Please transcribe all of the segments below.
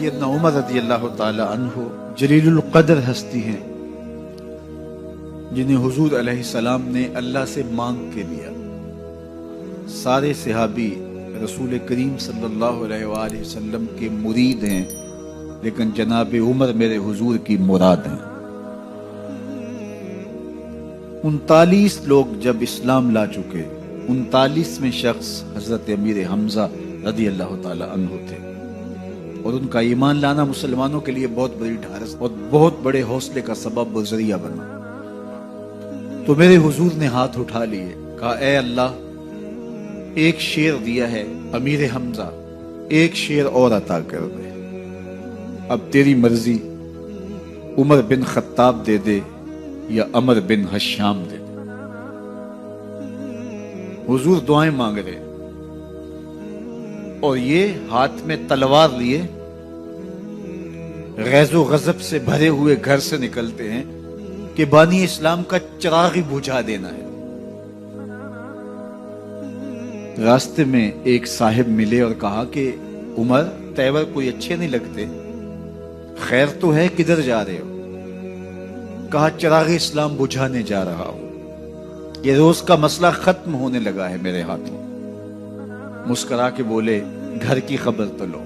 سیدنا عمر رضی اللہ تعالی عنہ جلیل القدر ہستی ہیں جنہیں حضور علیہ السلام نے اللہ سے مانگ کے لیا۔ سارے صحابی رسول کریم صلی اللہ علیہ وآلہ وسلم کے مرید ہیں، لیکن جناب عمر میرے حضور کی مراد ہیں۔ 39 لوگ جب اسلام لا چکے، 39ویں شخص حضرت امیر حمزہ رضی اللہ تعالی عنہ تھے، اور ان کا ایمان لانا مسلمانوں کے لیے بہت بڑی ڈھارس اور بہت بڑے حوصلے کا سبب و ذریعہ بنا۔ تو میرے حضور نے ہاتھ اٹھا لیے، کہا اے اللہ، ایک شیر دیا ہے امیر حمزہ، ایک شیر اور عطا کر دے، اب تیری مرضی، عمر بن خطاب دے دے یا عمر بن حشام دے دے۔ حضور دعائیں مانگ رہے اور یہ ہاتھ میں تلوار لیے غیظ و غضب سے بھرے ہوئے گھر سے نکلتے ہیں کہ بانی اسلام کا چراغ ہی بجھا دینا ہے۔ راستے میں ایک صاحب ملے اور کہا کہ عمر، تیور کوئی اچھے نہیں لگتے، خیر تو ہے، کدھر جا رہے ہو؟ کہا چراغ اسلام بجھانے جا رہا ہوں، یہ روز کا مسئلہ ختم ہونے لگا ہے میرے ہاتھوں۔ مسکرا کے بولے گھر کی خبر تو لو۔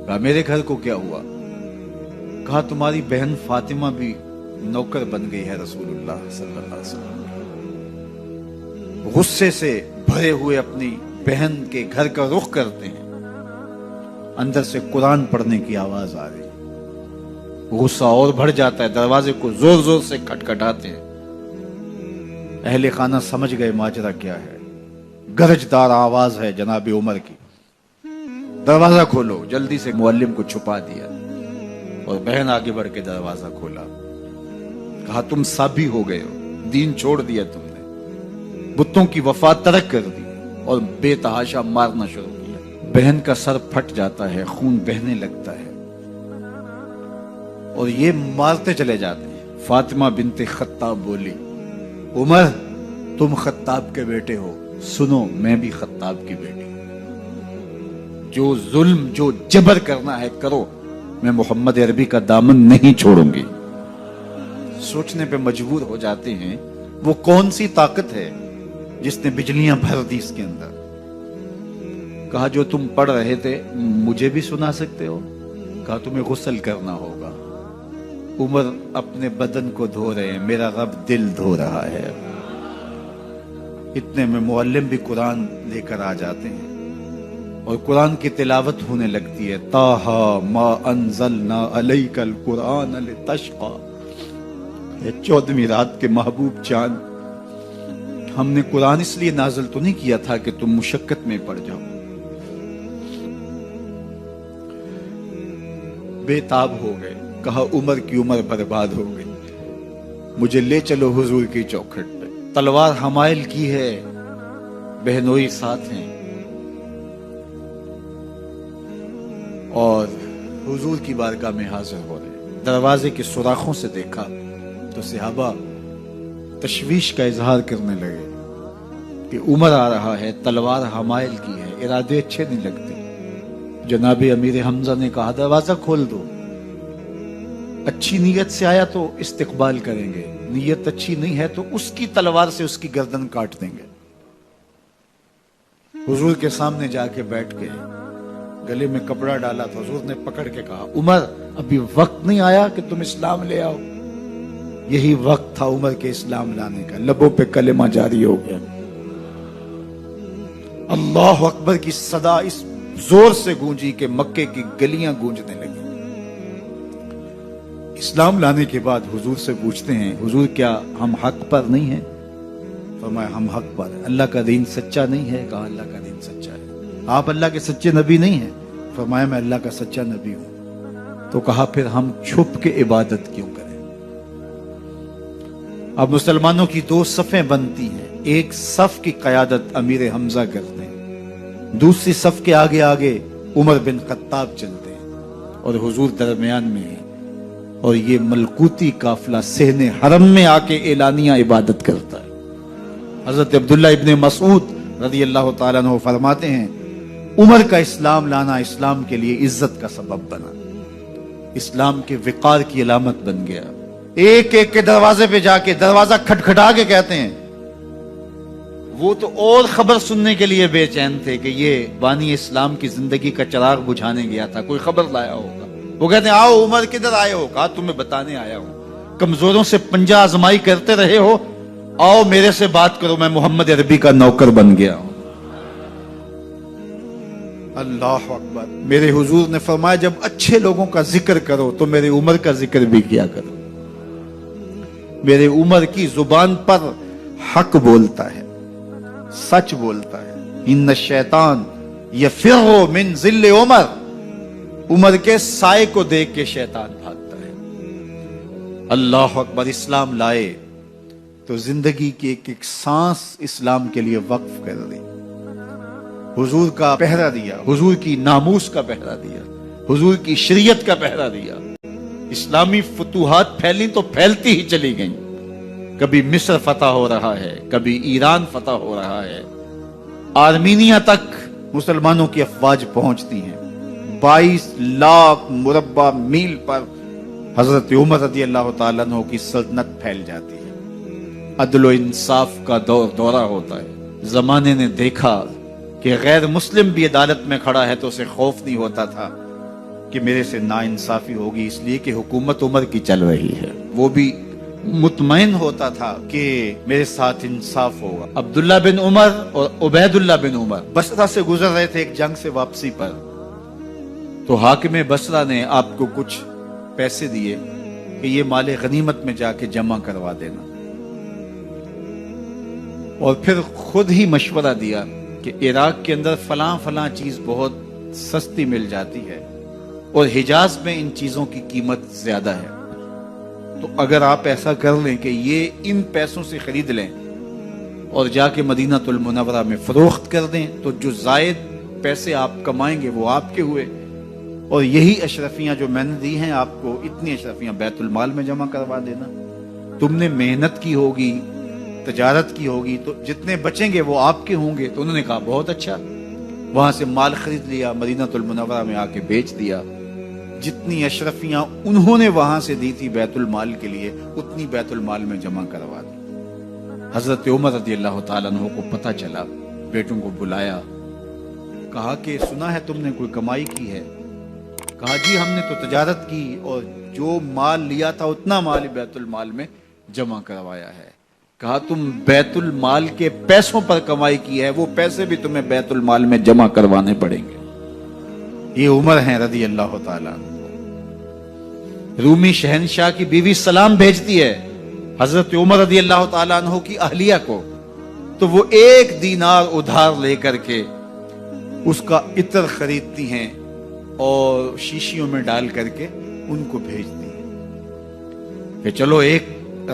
کہا میرے گھر کو کیا ہوا؟ کہا تمہاری بہن فاطمہ بھی نوکر بن گئی ہے رسول اللہ صلی اللہ علیہ وسلم۔ غصے سے بھرے ہوئے اپنی بہن کے گھر کا رخ کرتے ہیں، اندر سے قرآن پڑھنے کی آواز آ رہی، غصہ اور بڑھ جاتا ہے، دروازے کو زور زور سے کھٹکھٹاتے ہیں۔ اہل خانہ سمجھ گئے ماجرا کیا ہے، گرجدار آواز ہے جناب عمر کی، دروازہ کھولو۔ جلدی سے معلم کو چھپا دیا اور بہن آگے بڑھ کے دروازہ کھولا۔ کہا تم سابی ہو گئے ہو، دین چھوڑ دیا تم نے، بتوں کی وفا ترک کر دی اور بے تحاشا مارنا شروع کیا۔ بہن کا سر پھٹ جاتا ہے، خون بہنے لگتا ہے اور یہ مارتے چلے جاتے ہیں۔ فاطمہ بنت خطاب بولی عمر، تم خطاب کے بیٹے ہو، سنو میں بھی خطاب کی بیٹی ہوں، جو ظلم جو جبر کرنا ہے کرو، میں محمد عربی کا دامن نہیں چھوڑوں گی۔ سوچنے پہ مجبور ہو جاتے ہیں وہ کون سی طاقت ہے جس نے بجلیاں بھر دی اس کے اندر۔ کہا جو تم پڑھ رہے تھے مجھے بھی سنا سکتے ہو؟ کہا تمہیں غسل کرنا ہوگا۔ عمر اپنے بدن کو دھو رہے ہیں، میرا رب دل دھو رہا ہے۔ اتنے میں معلم بھی قرآن لے کر آ جاتے ہیں اور قرآن کی تلاوت ہونے لگتی ہے۔ طٰہٰ ما انزلنا علیک القرآن لتشقیٰ، 14ویں رات کے محبوب چاند، ہم نے قرآن اس لیے نازل تو نہیں کیا تھا کہ تم مشقت میں پڑ جاؤ۔ بے تاب ہو گئے، کہا عمر کی عمر برباد ہو گئی، مجھے لے چلو حضور کی چوکھٹ پہ۔ تلوار حمائل کی ہے، بہنوئی ساتھ ہیں، اور حضور کی بارگاہ میں حاضر ہو رہے۔ دروازے کے سوراخوں سے دیکھا تو صحابہ تشویش کا اظہار کرنے لگے کہ عمر آ رہا ہے، تلوار حمائل کی ہے، ارادے اچھے نہیں لگتے۔ جناب امیر حمزہ نے کہا دروازہ کھول دو، اچھی نیت سے آیا تو استقبال کریں گے، نیت اچھی نہیں ہے تو اس کی تلوار سے اس کی گردن کاٹ دیں گے۔ حضور کے سامنے جا کے بیٹھ گئے، گلے میں کپڑا ڈالا تو حضور نے پکڑ کے کہا عمر، ابھی وقت نہیں آیا کہ تم اسلام لے آؤ؟ یہی وقت تھا عمر کے اسلام لانے کا۔ لبوں پہ کلمہ جاری ہو گیا، اللہ اکبر کی صدا اس زور سے گونجی کہ مکے کی گلیاں گونجنے لگی۔ اسلام لانے کے بعد حضور سے پوچھتے ہیں حضور کیا ہم حق پر نہیں ہیں؟ فرمایا ہم حق پر ہیں۔ اللہ کا دین سچا نہیں ہے؟ کہا اللہ کا دین سچا ہے۔ آپ اللہ کے سچے نبی نہیں ہیں؟ فرمایا میں اللہ کا سچا نبی ہوں۔ تو کہا پھر ہم چھپ کے عبادت کیوں کریں؟ اب مسلمانوں کی دو صفیں بنتی ہیں، ایک صف کی قیادت امیر حمزہ کرتے ہیں، دوسری صف کے آگے آگے عمر بن خطاب چلتے ہیں اور حضور درمیان میں ہیں، اور یہ ملکوتی قافلہ صحن حرم میں آ کے اعلانیہ عبادت کرتا ہے۔ حضرت عبداللہ ابن مسعود رضی اللہ تعالیٰ عنہ فرماتے ہیں عمر کا اسلام لانا اسلام کے لیے عزت کا سبب بنا، اسلام کے وقار کی علامت بن گیا۔ ایک ایک کے دروازے پہ جا کے دروازہ کھٹکھٹا کے کہتے ہیں، وہ تو اور خبر سننے کے لیے بے چین تھے کہ یہ بانی اسلام کی زندگی کا چراغ بجھانے گیا تھا، کوئی خبر لایا ہوگا۔ وہ کہتے ہیں آؤ عمر کدھر آئے ہو؟ کہا تمہیں بتانے آیا ہوں، کمزوروں سے پنجہ آزمائی کرتے رہے ہو، آؤ میرے سے بات کرو، میں محمد عربی کا نوکر بن گیا ہوں۔ اللہ اکبر۔ میرے حضور نے فرمایا جب اچھے لوگوں کا ذکر کرو تو میرے عمر کا ذکر بھی کیا کرو۔ میرے عمر کی زبان پر حق بولتا ہے، سچ بولتا ہے۔ ان الشیطان یفر من ظل عمر، عمر کے سائے کو دیکھ کے شیطان بھاگتا ہے۔ اللہ اکبر۔ اسلام لائے تو زندگی کی ایک ایک سانس اسلام کے لیے وقف کر دی، حضور کا پہرا دیا، حضور کی ناموس کا پہرا دیا، حضور کی شریعت کا پہرا دیا۔ اسلامی فتوحات پھیلی تو پھیلتی ہی چلی گئیں، کبھی مصر فتح ہو رہا ہے، کبھی ایران فتح ہو رہا ہے، آرمینیا تک مسلمانوں کی افواج پہنچتی ہیں۔ 22 لاکھ مربع میل پر حضرت عمر رضی اللہ تعالیٰ عنہ کی سلطنت پھیل جاتی ہے۔ عدل و انصاف کا دورہ ہوتا ہے۔ زمانے نے دیکھا کہ غیر مسلم بھی عدالت میں کھڑا ہے تو اسے خوف نہیں ہوتا تھا کہ میرے سے ناانصافی ہوگی، اس لیے کہ حکومت عمر کی چل رہی ہے۔ وہ بھی مطمئن ہوتا تھا کہ میرے ساتھ انصاف ہوگا۔ عبداللہ بن عمر اور عبید اللہ بن عمر بصرہ سے گزر رہے تھے ایک جنگ سے واپسی پر، تو حاکم بصرہ نے آپ کو کچھ پیسے دیے کہ یہ مال غنیمت میں جا کے جمع کروا دینا، اور پھر خود ہی مشورہ دیا کہ عراق کے اندر فلاں فلاں چیز بہت سستی مل جاتی ہے اور حجاز میں ان چیزوں کی قیمت زیادہ ہے، تو اگر آپ ایسا کر لیں کہ یہ ان پیسوں سے خرید لیں اور جا کے مدینہ المنورہ میں فروخت کر دیں تو جو زائد پیسے آپ کمائیں گے وہ آپ کے ہوئے، اور یہی اشرفیاں جو میں نے دی ہیں آپ کو، اتنی اشرفیاں بیت المال میں جمع کروا دینا۔ تم نے محنت کی ہوگی، تجارت کی ہوگی، تو جتنے بچیں گے وہ آپ کے ہوں گے۔ تو انہوں نے کہا بہت اچھا، وہاں سے مال خرید لیا، مدینہ المنورہ میں آ کے بیچ دیا۔ جتنی اشرفیاں انہوں نے وہاں سے دی تھی بیت المال کے لیے، اتنی بیت المال میں جمع کروا دی۔ حضرت عمر رضی اللہ تعالیٰ عنہ کو پتہ چلا، بیٹوں کو بلایا، کہا کہ سنا ہے تم نے کوئی کمائی کی ہے؟ کہا جی ہم نے تو تجارت کی اور جو مال لیا تھا اتنا مال بیت المال میں جمع کروایا ہے۔ کہا تم بیت المال کے پیسوں پر کمائی کی ہے، وہ پیسے بھی تمہیں بیت المال میں جمع کروانے پڑیں گے۔ یہ عمر ہیں رضی اللہ تعالیٰ عنہ۔ رومی شہنشاہ کی بیوی سلام بھیجتی ہے حضرت عمر رضی اللہ تعالیٰ عنہ کی اہلیہ کو، تو وہ 1 دینار ادھار لے کر کے اس کا عطر خریدتی ہیں اور شیشیوں میں ڈال کر کے ان کو بھیجتی ہیں کہ چلو ایک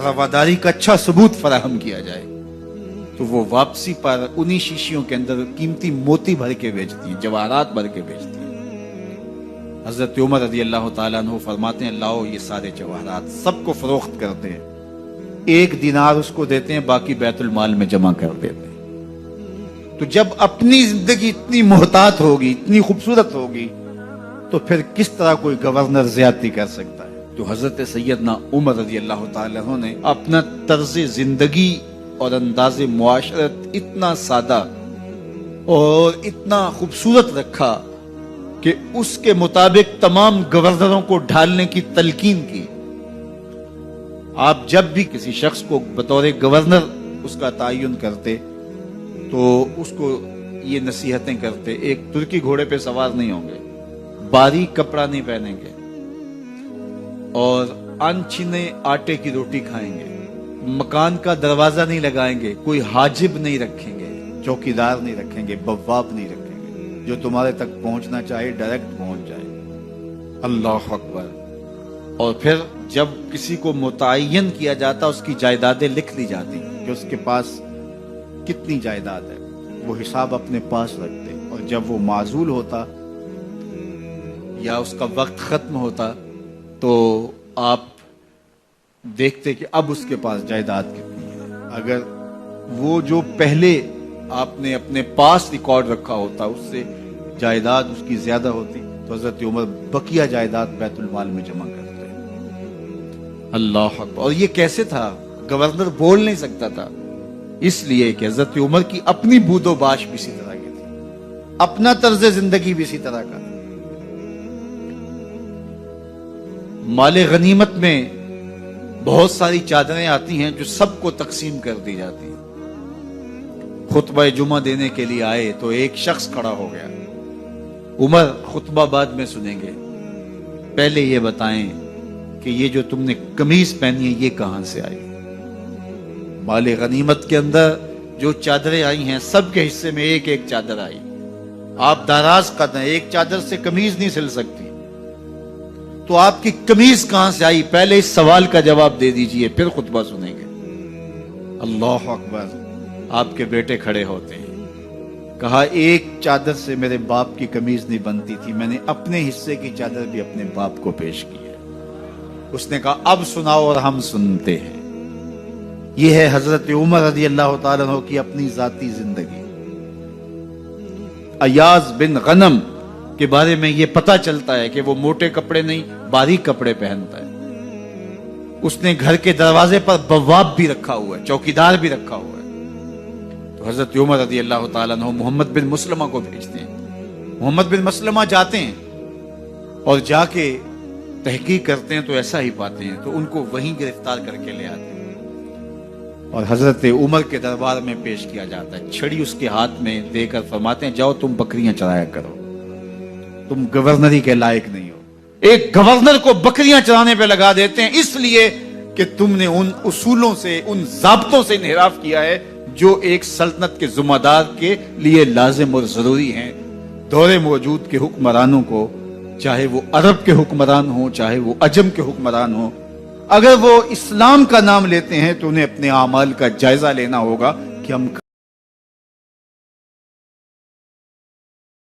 رواداری کا اچھا ثبوت فراہم کیا جائے۔ تو وہ واپسی پر انہی شیشیوں کے اندر قیمتی موتی بھر کے بیچتی ہیں، جواہرات بھر کے بیچتی ہیں۔ حضرت عمر رضی اللہ تعالیٰ عنہ فرماتے ہیں لاؤ یہ سارے جواہرات، سب کو فروخت کرتے ہیں، 1 دینار اس کو دیتے ہیں، باقی بیت المال میں جمع کر دیتے ہیں۔ تو جب اپنی زندگی اتنی محتاط ہوگی، اتنی خوبصورت ہوگی، تو پھر کس طرح کوئی گورنر زیادتی کر سکتا ہے؟ تو حضرت سیدنا عمر رضی اللہ تعالیٰ عنہ نے اپنا طرز زندگی اور انداز معاشرت اتنا سادہ اور اتنا خوبصورت رکھا کہ اس کے مطابق تمام گورنروں کو ڈھالنے کی تلقین کی۔ آپ جب بھی کسی شخص کو بطور گورنر اس کا تعین کرتے تو اس کو یہ نصیحتیں کرتے، ایک ترکی گھوڑے پہ سوار نہیں ہوں گے، باریک کپڑا نہیں پہنیں گے، اور ان چھنے آٹے کی روٹی کھائیں گے، مکان کا دروازہ نہیں لگائیں گے، کوئی حاجب نہیں رکھیں گے، چوکیدار نہیں رکھیں گے، بواب نہیں رکھیں گے، جو تمہارے تک پہنچنا چاہے ڈائریکٹ پہنچ جائے۔ اللہ اکبر۔ اور پھر جب کسی کو متعین کیا جاتا اس کی جائیدادیں لکھ لی جاتی کہ اس کے پاس کتنی جائیداد ہے، وہ حساب اپنے پاس رکھتے، اور جب وہ معزول ہوتا یا اس کا وقت ختم ہوتا تو آپ دیکھتے کہ اب اس کے پاس جائیداد کتنی ہے۔ اگر وہ جو پہلے آپ نے اپنے پاس ریکارڈ رکھا ہوتا اس سے جائیداد اس کی زیادہ ہوتی تو حضرت عمر بقیہ جائیداد بیت المال میں جمع کرتے۔ اللہ اکبر۔ اور یہ کیسے تھا؟ گورنر بول نہیں سکتا تھا، اس لیے کہ حضرت عمر کی اپنی بود و باش بھی اسی طرح کی تھی، اپنا طرز زندگی بھی اسی طرح کا تھا۔ مال غنیمت میں بہت ساری چادریں آتی ہیں جو سب کو تقسیم کر دی جاتی ہیں۔ خطبہ جمعہ دینے کے لیے آئے تو ایک شخص کھڑا ہو گیا، عمر خطبہ بعد میں سنیں گے، پہلے یہ بتائیں کہ یہ جو تم نے قمیض پہنی ہے یہ کہاں سے آئی؟ مال غنیمت کے اندر جو چادریں آئی ہیں سب کے حصے میں ایک ایک چادر آئی، آپ داراز قد ہیں، ایک چادر سے قمیض نہیں سل سکتی، تو آپ کی قمیض کہاں سے آئی؟ پہلے اس سوال کا جواب دے دیجئے، پھر خطبہ سنیں گے۔ اللہ اکبر۔ آپ کے بیٹے کھڑے ہوتے ہیں، کہا ایک چادر سے میرے باپ کی قمیض نہیں بنتی تھی، میں نے اپنے حصے کی چادر بھی اپنے باپ کو پیش کی ہے۔ اس نے کہا اب سناؤ، اور ہم سنتے ہیں۔ یہ ہے حضرت عمر رضی اللہ تعالیٰ عنہ کی اپنی ذاتی زندگی۔ ایاز بن غنم کے بارے میں یہ پتا چلتا ہے کہ وہ موٹے کپڑے نہیں باریک کپڑے پہنتا ہے۔ اس نے گھر کے دروازے پر بواب بھی رکھا ہوا ہے، چوکیدار بھی رکھا ہوا ہے۔ تو حضرت عمر رضی اللہ تعالیٰ عنہ محمد بن مسلمہ کو بھیجتے ہیں، محمد بن مسلمہ جاتے ہیں اور جا کے تحقیق کرتے ہیں تو ایسا ہی پاتے ہیں، تو ان کو وہیں گرفتار کر کے لے آتے ہیں اور حضرت عمر کے دربار میں پیش کیا جاتا ہے۔ چھڑی اس کے ہاتھ میں دے کر فرماتے ہیں جاؤ تم بکریاں چرایا کرو، تم گورنری کے لائق نہیں ہو۔ ایک گورنر کو بکریاں چرانے پہ لگا دیتے ہیں اس لیے کہ تم نے ان اصولوں سے، ان ضابطوں سے انحراف کیا ہے جو ایک سلطنت کے ذمہ دار کے لیے لازم اور ضروری ہیں۔ دور موجود کے حکمرانوں کو، چاہے وہ عرب کے حکمران ہوں چاہے وہ عجم کے حکمران ہوں، اگر وہ اسلام کا نام لیتے ہیں تو انہیں اپنے اعمال کا جائزہ لینا ہوگا کہ ہم